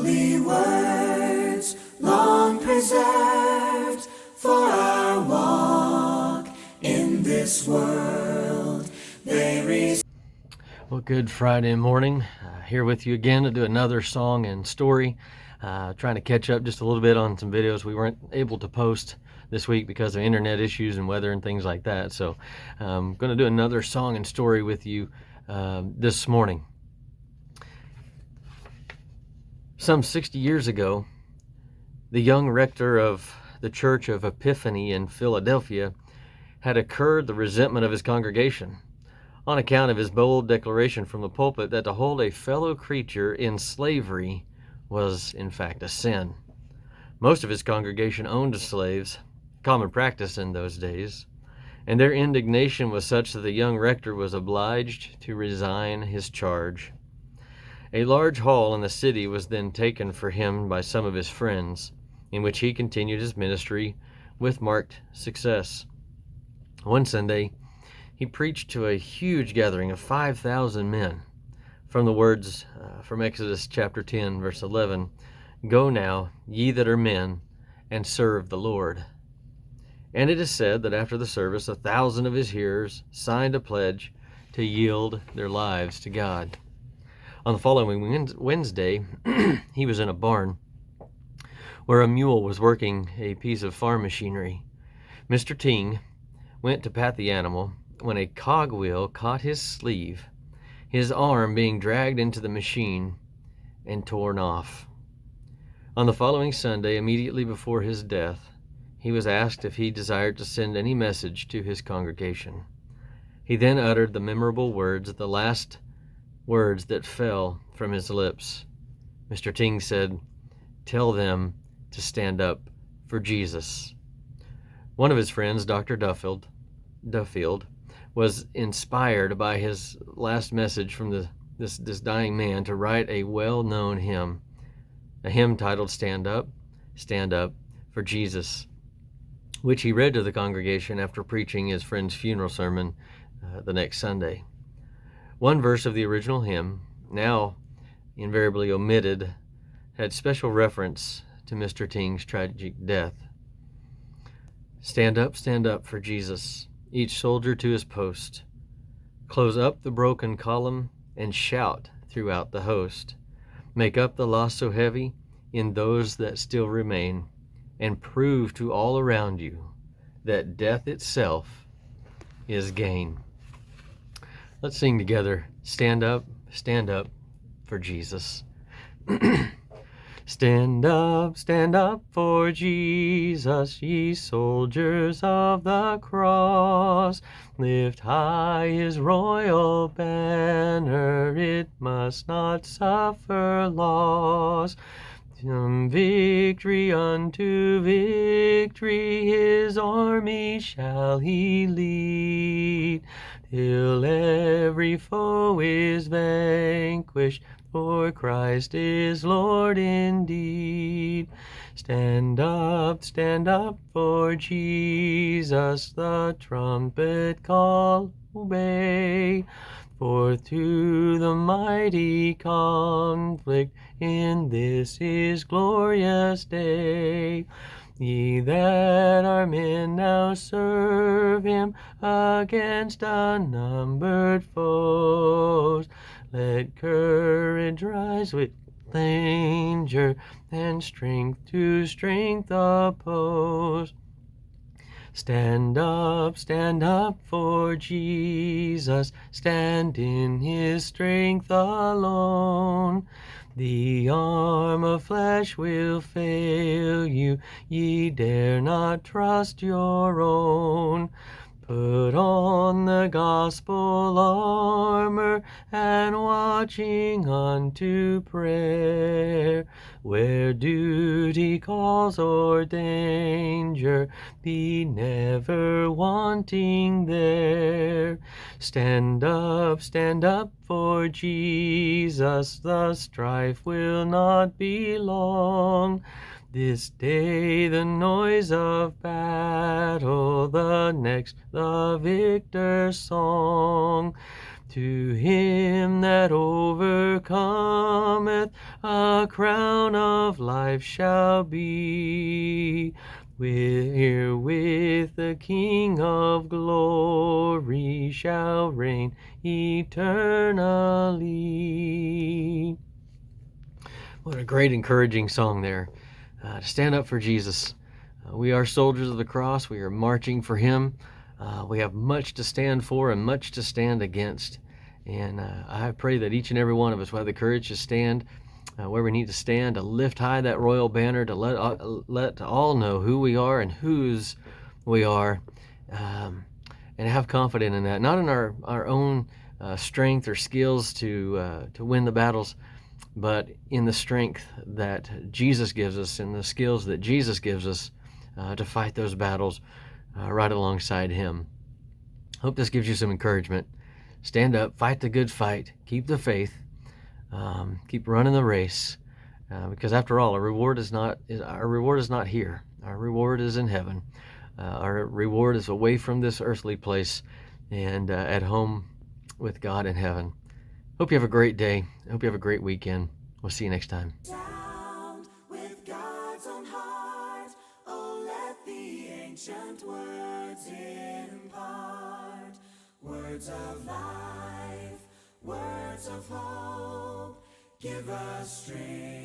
holy words, long preserved for our walk in this world. Well, good Friday morning. Here with you again to do another song and story. Trying to catch up just a little bit on some videos we weren't able to post this week because of internet issues and weather and things like that. So I'm going to do another song and story with you this morning. Some 60 years ago, the young rector of the Church of Epiphany in Philadelphia had incurred the resentment of his congregation on account of his bold declaration from the pulpit that to hold a fellow creature in slavery was in fact a sin. Most of his congregation owned slaves, common practice in those days, and their indignation was such that the young rector was obliged to resign his charge. A large hall in the city was then taken for him by some of his friends, in which he continued his ministry with marked success. One Sunday, he preached to a huge gathering of 5,000 men from the words from Exodus chapter 10, verse 11, "Go now, ye that are men, and serve the Lord." And it is said that after the service, 1,000 of his hearers signed a pledge to yield their lives to God. On the following Wednesday, he was in a barn where a mule was working a piece of farm machinery. Mr. Ting went to pat the animal when a cogwheel caught his sleeve, his arm being dragged into the machine and torn off. On the following Sunday, immediately before his death, he was asked if he desired to send any message to his congregation. He then uttered the memorable words, the last words that fell from his lips. Mr. Ting said, "Tell them to stand up for Jesus." One of his friends, Dr. Duffield, was inspired by his last message from this dying man to write a well-known hymn, a hymn titled Stand Up for Jesus, which he read to the congregation after preaching his friend's funeral sermon the next Sunday. One verse of the original hymn, now invariably omitted, had special reference to Mr. Ting's tragic death. Stand up for Jesus, each soldier to his post. Close up the broken column and shout throughout the host. Make up the loss so heavy in those that still remain, and prove to all around you that death itself is gain. Let's sing together. Stand up for Jesus. Stand up for Jesus, ye soldiers of the cross. Lift high his royal banner, it must not suffer loss. From victory unto victory, his army shall he lead, till every foe is vanquished, for Christ is Lord indeed. Stand up for Jesus, the trumpet call obey. Forth to the mighty conflict in this his glorious day. Ye that are men now serve him against unnumbered foes. Let courage rise with danger, and strength to strength oppose. Stand up for Jesus, stand in his strength alone. The arm of flesh will fail you, ye dare not trust your own. Put on the gospel armor, and watching unto prayer. Where duty calls or danger, be never wanting there. Stand up for Jesus, the strife will not be long. This day the noise of battle, the next the victor's song. To him that overcometh, a crown of life shall be. Wherewith the King of glory shall reign eternally. What a great encouraging song there. To stand up for Jesus. We are soldiers of the cross. We are marching for him. We have much to stand for and much to stand against. And I pray that each and every one of us will have the courage to stand where we need to stand, to lift high that royal banner, to let all know who we are and whose we are, and have confidence in that. Not in our own strength or skills to win the battles, but in the strength that Jesus gives us and the skills that Jesus gives us to fight those battles right alongside him. Hope this gives you some encouragement. Stand up, fight the good fight, keep the faith, keep running the race, because after all, our reward is not here. Our reward is in heaven. Our reward is away from this earthly place and at home with God in heaven. Hope you have a great day. Hope you have a great weekend. We'll see you next time. Sound with God's own heart. Oh, let the ancient words impart. Words of life, words of hope. Give us strength.